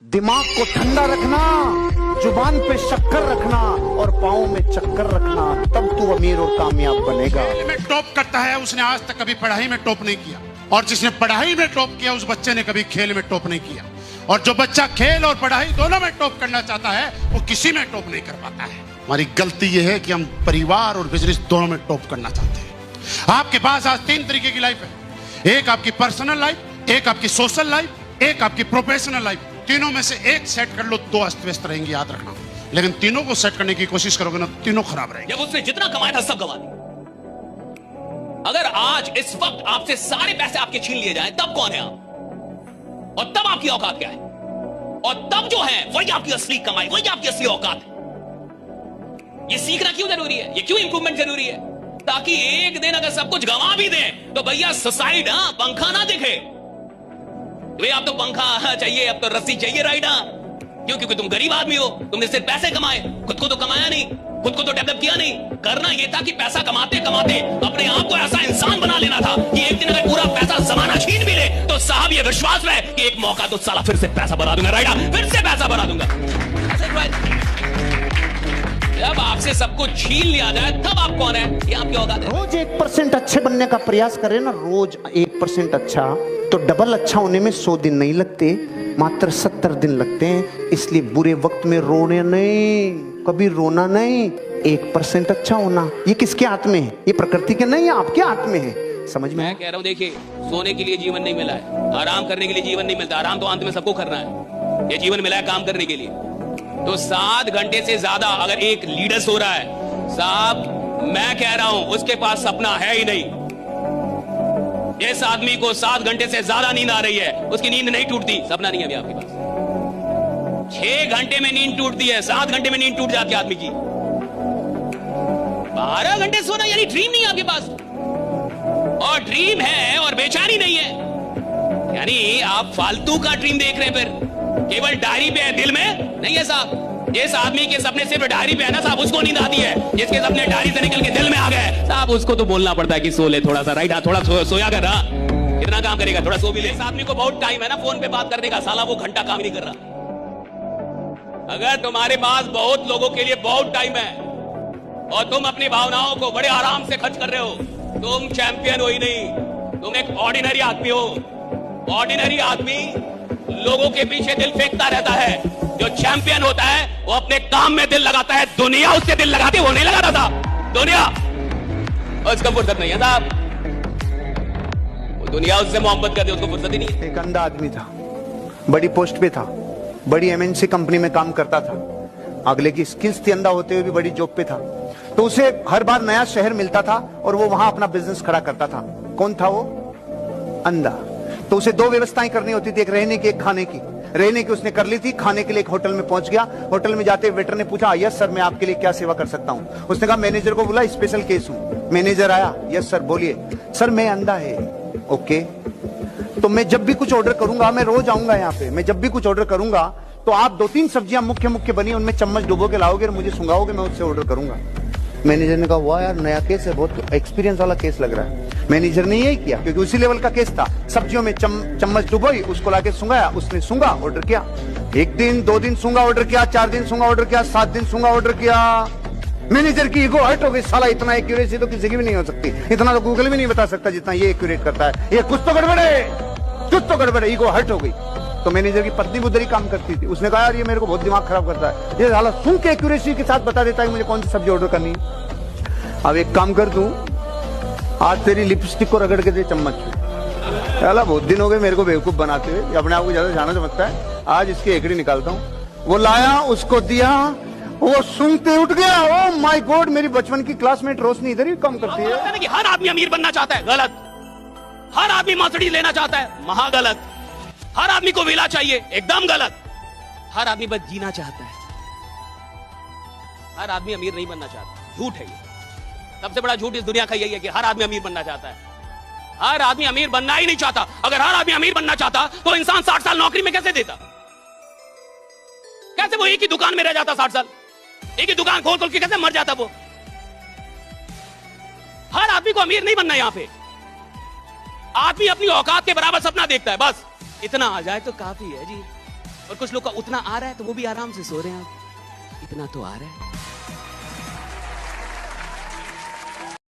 दिमाग को ठंडा रखना, जुबान पे शक्कर रखना और पाँव में चक्कर रखना, तब तू अमीर और कामयाब बनेगा। खेल में टॉप करता है उसने आज तक कभी पढ़ाई में टॉप नहीं किया, और जिसने पढ़ाई में टॉप किया उस बच्चे ने कभी खेल में टॉप नहीं किया। और जो बच्चा खेल और पढ़ाई दोनों में टॉप करना चाहता है वो किसी में टॉप नहीं कर पाता है। हमारी गलती यह है कि हम परिवार और बिजनेस दोनों में टॉप करना चाहते हैं। आपके पास आज 3 तरीके की लाइफ है, एक आपकी पर्सनल लाइफ, एक आपकी सोशल लाइफ, एक आपकी प्रोफेशनल लाइफ। तीनों में से एक सेट कर लो, 2 अस्त व्यस्त रहेंगे, याद रखना। लेकिन तीनों को सेट करने की कोशिश करोगे ना, तीनों खराब रहेंगे। जब उसने जितना कमाया था सब गवा दिया। अगर आज इस वक्त आपसे सारे पैसे आपके छीन लिए जाए तब कौन है आप, और तब आपकी औकात क्या है, और तब जो है वही आपकी असली कमाई, वही आपकी असली औकात है। ये सीखना क्यों जरूरी है, ये क्यों इंप्रूवमेंट जरूरी है, ताकि एक दिन अगर सब कुछ गंवा भी दें तो भैया सुसाइड पंखा ना दिखे। भैया अब तो पंखा चाहिए, अब तो रस्सी चाहिए राइड। क्यों? क्योंकि तुम गरीब आदमी हो, तुमने सिर्फ पैसे कमाए, खुद को तो कमाया नहीं, खुद को तो डेवलप किया नहीं। करना यह था कि पैसा कमाते कमाते अपने आप को ऐसा इंसान बना लेना था कि एक दिन अगर पूरा पैसा जमाना छीन भी ले तो साहब ये विश्वास रहे कि एक मौका तो साला फिर से पैसा बना दूंगा, राइडा फिर से पैसा बना दूंगा। जब आपसे सब कुछ छीन लिया जाए तब आप कौन है, ये आपकी औकात है। रोज 1% अच्छे बनने का प्रयास करें ना, रोज 1% अच्छा, तो डबल अच्छा होने में 100 दिन नहीं लगते, मात्र 70 दिन लगते हैं। इसलिए बुरे वक्त में रोने नहीं, कभी रोना नहीं, 1% अच्छा होना। ये किसके हाथ में है? ये प्रकृति के नहीं, आपके हाथ में है। समझ में? मैं कह रहा हूं, देखिए, सोने के लिए जीवन नहीं मिला है, आराम करने के लिए जीवन नहीं मिलता। आराम तो अंत में सबको करना है, ये जीवन मिला है काम करने के लिए। तो 7 घंटे से ज्यादा अगर एक लीडर सो रहा है साहब, मैं कह रहा हूं उसके पास सपना है ही नहीं। जिस आदमी को 7 घंटे से ज्यादा नींद आ रही है उसकी नींद नहीं टूटती, सपना नहीं है अभी आपके पास। 6 घंटे में नींद टूटती है, 7 घंटे में नींद टूट जाती है आदमी की। 12 घंटे सोना यानी ड्रीम नहीं है आपके पास, और ड्रीम है और बेचैनी नहीं है, यानी आप फालतू का ड्रीम देख रहे हैं। फिर केवल डायरी पे है, दिल में नहीं है साहब। जिस आदमी के सपने सिर्फ डायरी पे है ना साहब, उसको नींद आती है। जिसके सपने डायरी से निकल के दिल में आ गए साहब, उसको तो बोलना पड़ता है कि सो ले थोड़ा सा, राइट, थोड़ा सोया कर रहा, कितना काम करेगा, थोड़ा सो भी ले। इस आदमी को बहुत टाइम है ना फोन पे बात करने का, साला वो घंटा काम नहीं कर रहा। अगर तुम्हारे पास बहुत लोगों के लिए बहुत टाइम है और तुम अपनी भावनाओं को बड़े आराम से खर्च कर रहे हो, तुम चैंपियन हो ही नहीं, तुम एक ऑर्डिनरी आदमी हो। ऑर्डिनरी आदमी लोगों के पीछे दिल फेंकता रहता है, जो चैंपियन होता है वो अपने काम में दिल लगाता है। दुनिया उससे दिल लगाती है, वो नहीं लगाता था दुनिया, उसको फुर्सत नहीं है साहब। दुनिया उससे मोहब्बत करती है, उसको फुर्सत ही नहीं है। एक अंधा आदमी था, बड़ी पोस्ट पे था, बड़ी MNC कंपनी में काम करता था, अगले की स्किल्स थी, अंधा होते हुए भी बड़ी जॉब पे था। तो उसे हर बार नया शहर मिलता था और वो वहां अपना बिजनेस खड़ा करता था। कौन था वो? अंधा। तो उसे 2 व्यवस्थाएं करनी होती थी, एक रहने की, एक खाने की। रहने की उसने कर ली थी, खाने के लिए एक होटल में पहुंच गया। होटल में जाते वेटर ने पूछा, यस सर, मैं आपके लिए क्या सेवा कर सकता हूं? उसने कहा, मैनेजर को बुला, स्पेशल केस हूं। मैनेजर आया, यस सर बोलिए। सर मैं अंधा है। ओके, तो मैं जब भी कुछ ऑर्डर करूंगा, मैं रोज आऊंगा यहाँ पे, मैं जब भी कुछ ऑर्डर करूंगा तो आप 2-3 सब्जियां मुख्य मुख्य बनी, उनमें चम्मच डुबो के लाओगे और मुझे सुंगाओगे, मैं उससे ऑर्डर करूंगा। मैनेजर ने कहा, वाह यार, नया केस है, बहुत एक्सपीरियंस वाला केस लग रहा है। मैनेजर ने यही किया क्योंकि उसी लेवल का केस था। सब्जियों में चम्मच डुबोई, उसको लाके सुंगाया, उसने सूंगा, ऑर्डर किया। 1 दिन 2 दिन सूंगा, ऑर्डर किया, 4 दिन सूंगा, ऑर्डर किया, 7 दिन सूंगा, ऑर्डर किया। मैनेजर की ईगो हर्ट हो गई, साला इतना एक्यूरेसी तो किसी की भी नहीं हो सकती, इतना तो गूगल भी नहीं बता सकता जितना ये एक्यूरेट करता है। ये कुछ तो गड़बड़ है, कुछ तो गड़बड़ है। ईगो हर्ट हो गई। तो मैनेजर की पत्नी बुद्धरी काम करती थी, उसने कहा, यार ये मेरे को बहुत दिमाग खराब करता है, ये साला सुन के एक्यूरेसी के साथ बता देता है कि मुझे कौन सी सब्जी ऑर्डर करनी है। अब एक काम कर, तू आज तेरी लिपस्टिक को रगड़ के दे चम्मच में। साला बहुत दिन हो गए मेरे को बेवकूफ बनाते हुए, अपने आप को ज्यादा जाना समझता है, आज इसकी एकड़ी निकालता हूँ। वो लाया, उसको दिया, वो सूंघते उठ गया। ओ माय गॉड, मेरी बचपन की क्लासमेट रोशनी इधर ही काम करती है। कि हर आदमी अमीर बनना चाहता है, गलत। हर आदमी मर्सिडीज लेना चाहता है, महा गलत। हर आदमी को विला चाहिए, एकदम गलत। हर आदमी बस जीना चाहता है, हर आदमी अमीर नहीं बनना चाहता, झूठ है ये। सबसे बड़ा झूठ इस दुनिया का यही है कि हर आदमी अमीर बनना चाहता है। हर आदमी अमीर बनना ही नहीं चाहता। अगर हर आदमी अमीर बनना चाहता तो इंसान 60 साल नौकरी में कैसे देता? कैसे वो एक ही दुकान में रह जाता 60 साल? एक ही दुकान खोल खोल के कैसे मर जाता वो? हर आदमी को अमीर नहीं बनना। यहां पे आदमी अपनी औकात के बराबर सपना देखता है, बस इतना आ जाए तो काफी है जी। और कुछ लोग का उतना आ रहा है तो वो भी आराम से सो रहे हैं। अब इतना तो आ रहा है।